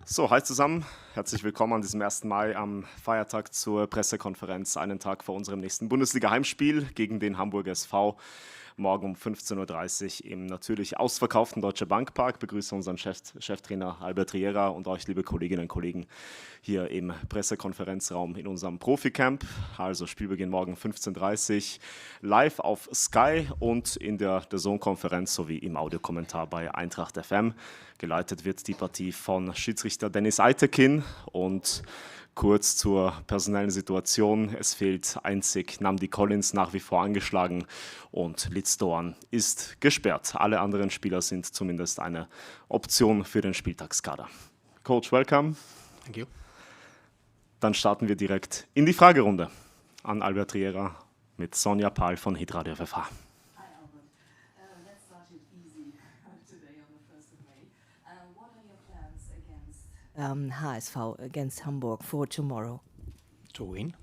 So, hi zusammen. Herzlich willkommen an diesem 1. Mai am Feiertag zur Pressekonferenz, einen Tag vor unserem nächsten Bundesliga-Heimspiel gegen den Hamburger SV. Morgen um 15:30 Uhr im natürlich ausverkauften Deutsche Bank Park. Begrüße unseren Cheftrainer Albert Riera und euch, liebe Kolleginnen und Kollegen, hier im Pressekonferenzraum in unserem Profi-Camp. Also Spielbeginn morgen 15:30 Uhr, live auf Sky und in der DAZN-Konferenz sowie im Audiokommentar bei Eintracht FM. Geleitet wird die Partie von Schiedsrichter Dennis Eitekin. Und kurz zur personellen Situation: Es fehlt einzig Nnamdi Collins, nach wie vor angeschlagen, und Litz Doan ist gesperrt. Alle anderen Spieler sind zumindest eine Option für den Spieltagskader. Coach, welcome. Thank you. Dann starten wir direkt in die Fragerunde an Albert Riera mit Sonja Pahl von Hitradio FFH. Hi Albert. Let's start it easy today on the 1st of May. What are your plans against HSV against Hamburg for tomorrow? To win.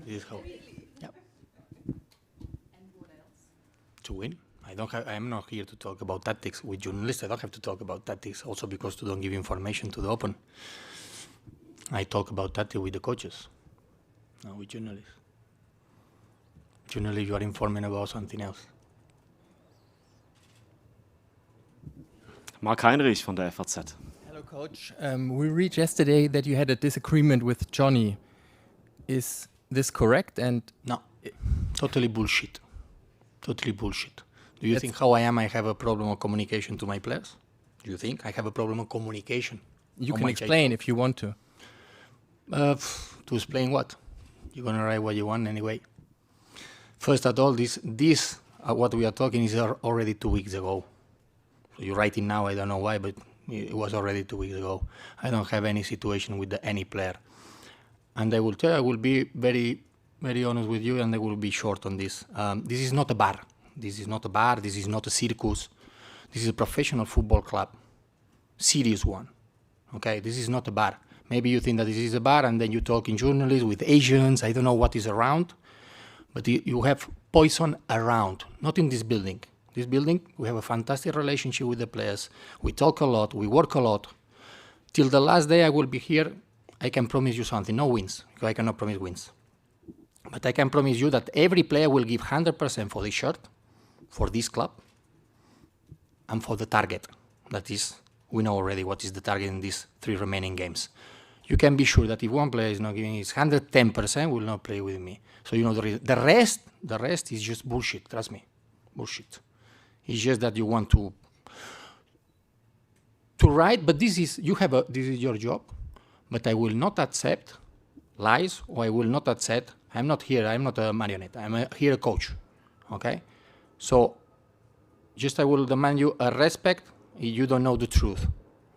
This is how. Yeah. and what else? To win. I'm not here to talk about tactics with journalists. I don't have to talk about tactics also because to don't give information to the open. I talk about tactics with the coaches, not with journalists. Journalists, you are informing about something else. Marc Heinrich von der FAZ. Hello, Coach. We read yesterday that you had a disagreement with Johnny. Is this correct? And No, totally bullshit. Totally bullshit. Do you That's- think how I am? I have a problem of communication to my players? Do you think I have a problem of communication? you on can my explain if you want to. To explain what? You're gonna write what you want anyway. First of all, this what we are talking is already 2 weeks ago. So you're writing now. I don't know why, but it was already 2 weeks ago. I don't have any situation with any player, and I will tell. I will be very, very honest with you, and I will be short on this. This is not a bar. This is not a bar. This is not a circus. This is a professional football club, serious one. Okay, this is not a bar. Maybe you think that this is a bar, and then you talk in journalists with Asians. I don't know what is around, but you have poison around. Not in this building. This building, we have a fantastic relationship with the players. We talk a lot. We work a lot. Till the last day I will be here, I can promise you something. No wins. I cannot promise wins. But I can promise you that every player will give 100% for this shirt, for this club, and for the target. That is, we know already what is the target in these 3 remaining games. You can be sure that if one player is not giving his 110%, will not play with me. So you know the rest is just bullshit. Trust me, bullshit. It's just that you want to write, but this is your job. But I will not accept lies, or I will not accept. I'm not here. I'm not a marionette. I'm here a coach. Okay, so just I will demand you a respect if you don't know the truth.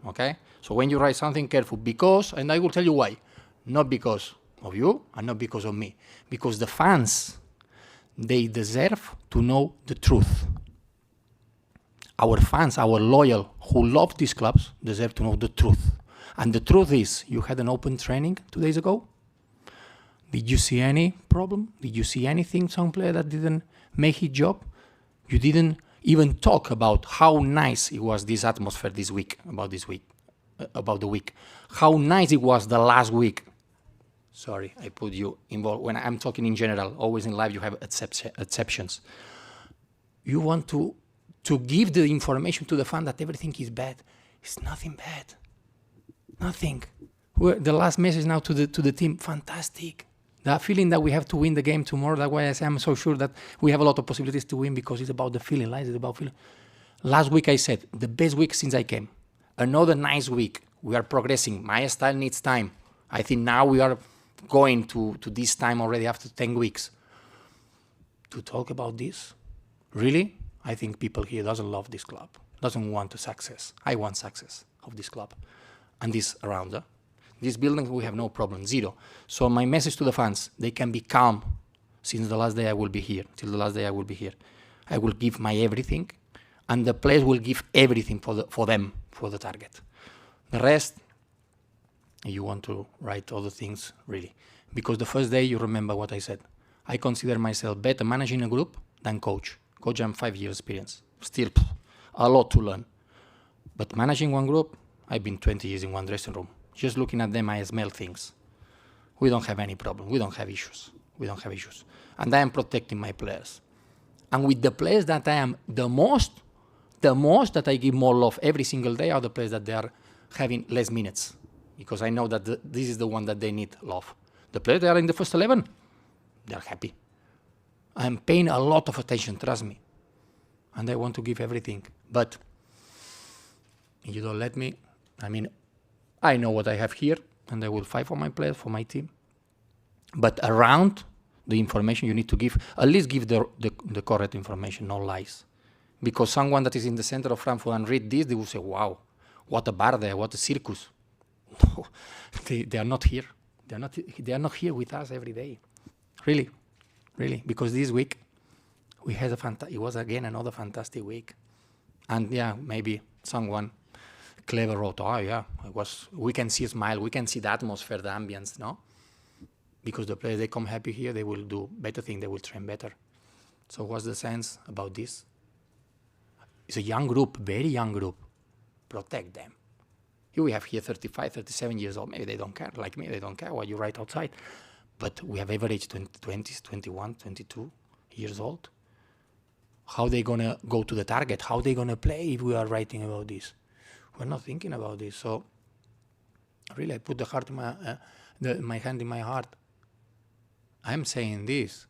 Okay, so when you write something, careful, because, and I will tell you why. Not because of you and not because of me, because the fans, they deserve to know the truth. Our fans, our loyal, who love these clubs, deserve to know the truth. And the truth is, you had an open training 2 days ago. Did you see any problem? Did you see anything, some player that didn't make his job? You didn't even talk about how nice it was, this atmosphere this week, about the week. How nice it was the last week. Sorry, I put you involved. When I'm talking in general, always in life you have exceptions. You want to give the information to the fan that everything is bad. It's nothing bad. Nothing. The last message now to the team, fantastic. The feeling that we have to win the game tomorrow, that's why I say I'm so sure that we have a lot of possibilities to win, because it's about the feeling, right? It's about feeling. Last week I said, the best week since I came. Another nice week. We are progressing. My style needs time. I think now we are going to this time already after 10 weeks. To talk about this? Really? I think people here doesn't love this club, doesn't want the success. I want success of this club and this around. This building, we have no problem, zero. So my message to the fans, they can be calm since the last day I will be here, till the last day I will be here. I will give my everything, and the players will give everything for them, for the target. The rest, you want to write other things, really. Because the first day, you remember what I said. I consider myself better managing a group than coach. Coach, I'm 5 years experience. Still a lot to learn. But managing one group, I've been 20 years in one dressing room. Just looking at them, I smell things. We don't have any problem. We don't have issues. And I am protecting my players. And with the players that I am the most that I give more love every single day are the players that they are having less minutes. Because I know that this is the one that they need love. The players that are in the first 11, they're happy. I'm paying a lot of attention, trust me. And I want to give everything. But you don't let me. I know what I have here, and I will fight for my players, for my team. But around the information you need to give, at least give the correct information, no lies. Because someone that is in the center of Frankfurt and read this, they will say, wow, what a bar there, what a circus. No, they are not here. They are not here with us every day. Really. Because this week, we had it was again another fantastic week. And yeah, maybe someone clever wrote, we can see a smile, we can see the atmosphere, the ambience, no? Because the players, they come happy here, they will do better things, they will train better. So what's the sense about this? It's a young group, very young group. Protect them. Here we have here 35, 37 years old. Maybe they don't care. Like me, they don't care what you write outside. But we have average 20s, 21, 22 years old. How are they going to go to the target? How are they going to play if we are writing about this? We're not thinking about this. So really, I put the heart in my hand in my heart. I'm saying this,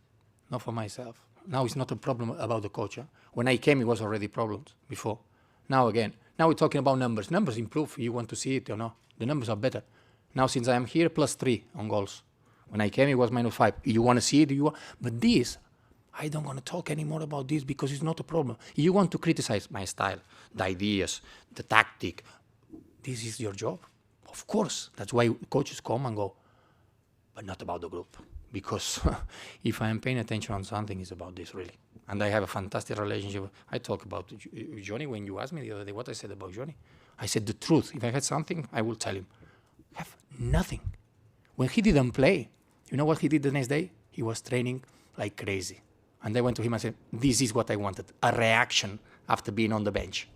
not for myself. Now it's not a problem about the coach. When I came, it was already problems before. Now we're talking about numbers. Numbers improve. You want to see it or not? The numbers are better. Now since I am here, +3 on goals. When I came, it was -5. You want to see it? But this, I don't want to talk anymore about this because it's not a problem. You want to criticize my style, the ideas, the tactic. This is your job. Of course. That's why coaches come and go. But not about the group. Because if I am paying attention on something, it's about this, really. And I have a fantastic relationship. I talk about Johnny when you asked me the other day what I said about Johnny. I said the truth. If I had something, I will tell him. I have nothing. When he didn't play, you know what he did the next day? He was training like crazy. And I went to him and said, this is what I wanted, a reaction after being on the bench.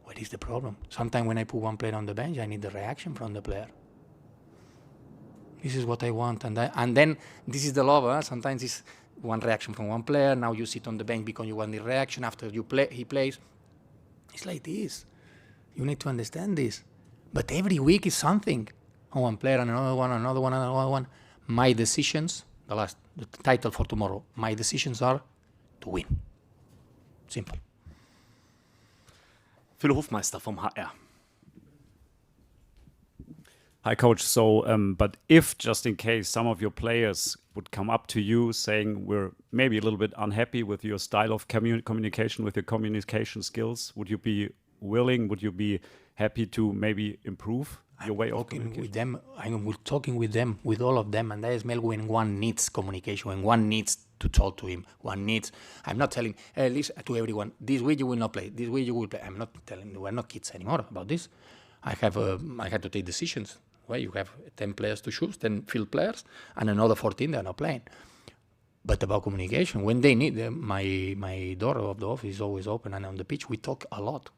What is the problem? Sometimes when I put one player on the bench, I need the reaction from the player. This is what I want. And then this is the love. Huh? Sometimes it's one reaction from one player. Now you sit on the bench because you want the reaction. After he plays. It's like this. You need to understand this. But every week is something. One player and another one. My decisions, the title for tomorrow, my decisions are to win. Simple. Phil Hofmeister vom HR. Hi, Coach. So, but if just in case some of your players would come up to you saying we're maybe a little bit unhappy with your style of communication, with your communication skills, would you be willing, would you be happy to maybe improve your way of communication? I'm talking with them, with all of them, and I smell when one needs communication, when one needs to talk to him, I'm not telling, listen to everyone, this week you will not play, this week you will play. I'm not telling, we're not kids anymore about this. I had to take decisions. Well, you have 10 players to choose, 10 field players, and another 14 they're not playing. But about communication, when they need, my door of the office is always open, and on the pitch we talk a lot.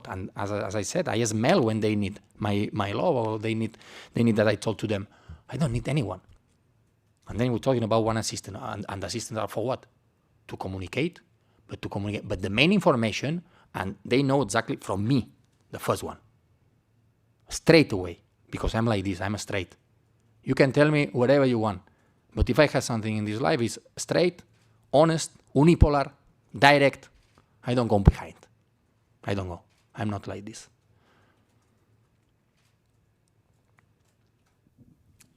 And as I said, I smell when they need my love, or they need that I talk to them. I don't need anyone. And then we're talking about one assistant, and the assistants are for what? To communicate, but the main information, and they know exactly from me, the first one, straight away. Because I'm like this, I'm straight. You can tell me whatever you want. But if I have something in this life, it's straight, honest, unipolar, direct. I don't go behind. I don't go. I'm not like this.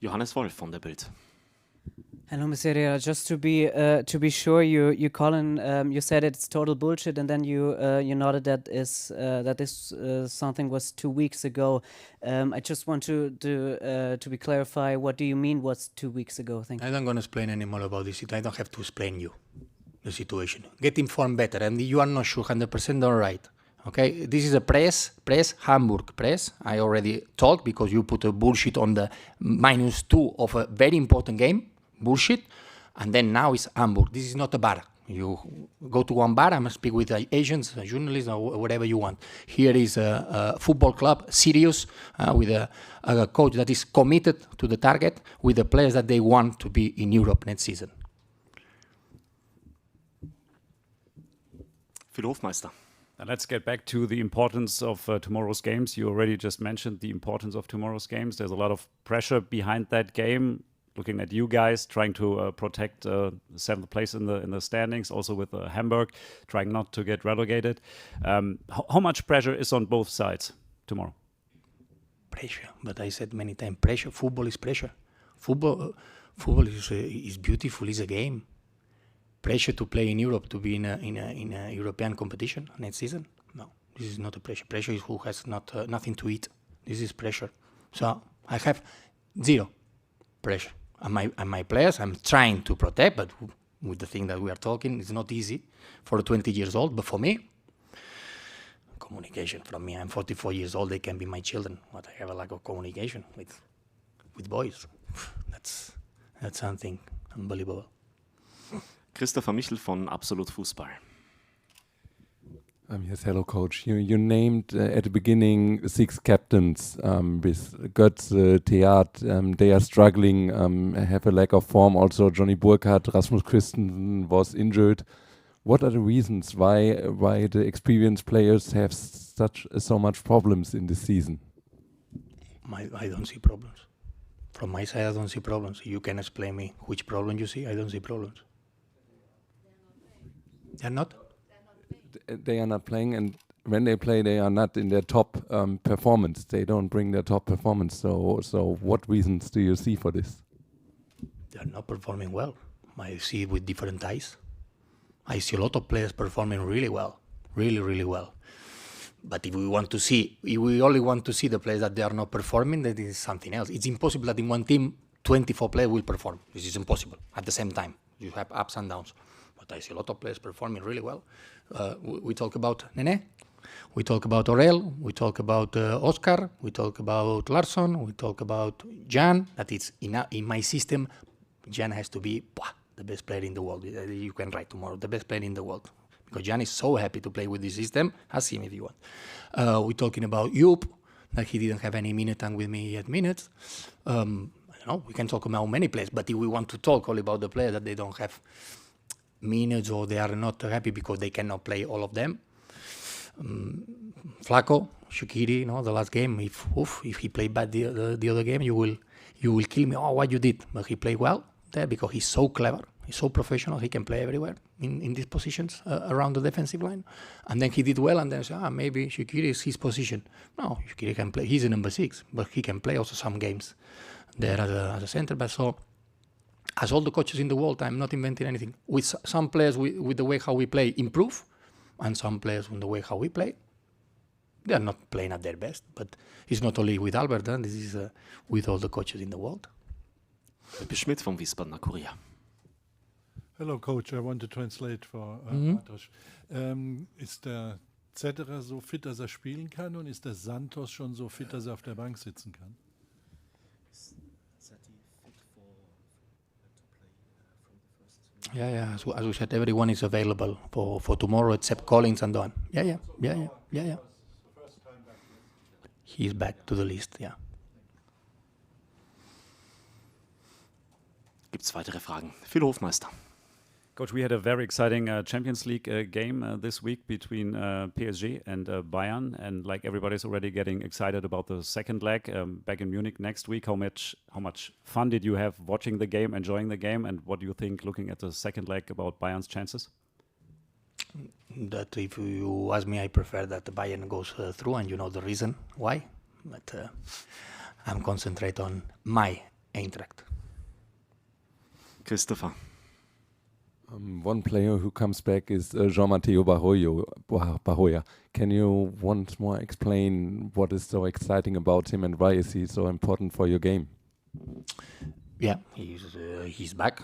Johannes Wolf von der Bild. Hello, Mr. Riera. Just to be sure, you Colin, you said it's total bullshit, and then you nodded that this something was 2 weeks ago. I just want to be clarify. What do you mean? Was 2 weeks ago? Thank you. I'm not going to explain any more about this. I don't have to explain you the situation. Get informed better, and you are not sure 100% all right. Okay, this is a press, Hamburg press. I already talked because you put a bullshit on the -2 of a very important game. Bullshit, and then now it's Hamburg. This is not a bar. You go to one bar and speak with agents, journalists, or whatever you want. Here is a football club, serious, with a coach that is committed to the target, with the players that they want to be in Europe next season. Phil Hofmeister. And let's get back to the importance of tomorrow's games. You already just mentioned the importance of tomorrow's games. There's a lot of pressure behind that game. Looking at you guys, trying to protect seventh place in the standings, also with Hamburg, trying not to get relegated. How much pressure is on both sides tomorrow? Pressure, but I said many times, pressure. Football is pressure. Football is beautiful. It's a game. Pressure to play in Europe, to be in a European competition next season. No, this is not a pressure. Pressure is who has nothing to eat. This is pressure. So I have zero pressure. And my players, I'm trying to protect, but with the thing that we are talking, it's not easy for 20 years old. But for me, communication from me. I'm 44 years old. They can be my children. But I have a lack of communication with boys. That's something unbelievable. Christopher Michel von Absolut Fußball. Yes, hello, coach. You named at the beginning 6 captains with Götze, Theat. They are struggling, have a lack of form. Also, Johnny Burkhardt, Rasmus Christensen was injured. What are the reasons why the experienced players have so much problems in this season? I don't see problems. From my side, I don't see problems. You can explain me which problem you see. I don't see problems. They're not? They are not playing, and when they play, they are not in their top performance. They don't bring their top performance. So what reasons do you see for this? They're not performing well. I see it with different eyes. I see a lot of players performing really well, really well. But if we only want to see the players that they are not performing, that is something else. It's impossible that in one team 24 players will perform. This is impossible at the same time. You have ups and downs. But I see a lot of players performing really well. We talk about Nene, we talk about Aurel, we talk about Oscar, we talk about Larsson, we talk about Jan. That is in my system, Jan has to be the best player in the world. You can write tomorrow, the best player in the world. Because Jan is so happy to play with this system. Ask him if you want. We're talking about Joop, that he didn't have any minute and with me yet minutes. We can talk about many players, but if we want to talk only about the players that they don't have minutes or they are not happy because they cannot play all of them. Flaco, Shaqiri, the last game, if he played bad the other game, you will kill me. Oh, what you did? But he played well there because he's so clever, he's so professional, he can play everywhere in these positions around the defensive line. And then he did well, and then say, maybe Shaqiri is his position. No, Shaqiri can play. He's a number 6, but he can play also some games there as a center back. So, as all the coaches in the world, I'm not inventing anything. With some players, with the way how we play, improve, and some players with the way how we play, they are not playing at their best. But it's not only with Albert, this is with all the coaches in the world. Schmidt vom Wiesbadener Kurier. Hello, coach. I want to translate for Bartosz. Ist der Zetterer so fit, dass er spielen kann, und ist der Santos schon so fit, dass er auf der Bank sitzen kann? Yeah. So, as we said, everyone is available for tomorrow except Collins and Don. Yeah. He's back to the list, yeah. Gibt's weitere Fragen? Phil Hofmeister. Coach, we had a very exciting Champions League game this week between PSG and Bayern, and like everybody's already getting excited about the second leg back in Munich next week. How much fun did you have watching the game, enjoying the game, and what do you think looking at the second leg about Bayern's chances? That if you ask me, I prefer that the Bayern goes through, and you know the reason why. But I'm concentrate on my Eintracht. Christopher. One player who comes back is Jean-Matteo Bahoya. Can you once more explain what is so exciting about him and why is he so important for your game? Yeah, he's back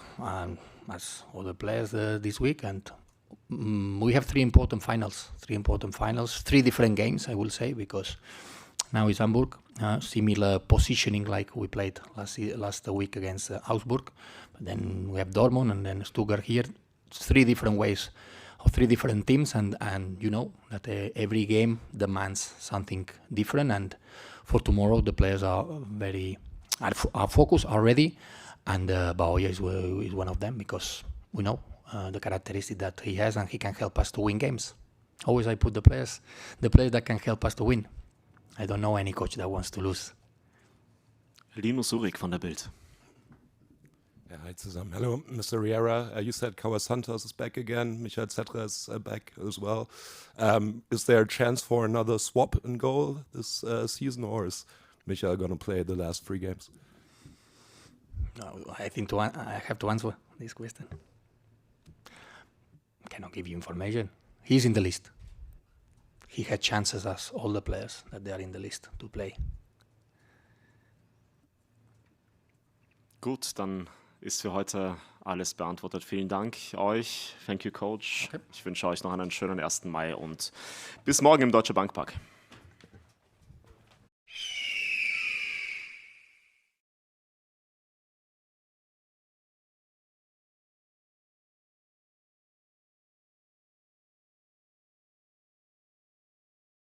as other players this week, and we have 3 important finals, 3 different games, I will say, because now it's Hamburg, similar positioning like we played last week against Augsburg. But then we have Dortmund and then Stuttgart here. three different ways of three different teams, and you know that every game demands something different. And for tomorrow, the players are focused already, and Baoya is one of them, because we know the characteristic that he has, and he can help us to win games. Always I put the players that can help us to win. I don't know any coach that wants to lose. Linus Urik von der Bild. Ja, hi zusammen. Hello, Mr. Riera. You said Kawa Santos is back again. Michael Zetre is back as well. Is there a chance for another swap in goal this season, or is Michael going to play the last 3 games? No, I think I have to answer this question. I cannot give you information. He's in the list. He had chances as all the players that they are in the list to play. Gut, dann ist für heute alles beantwortet. Vielen Dank euch. Thank you, Coach. Okay. Ich wünsche euch noch einen schönen 1. Mai und bis morgen im Deutsche Bankpark.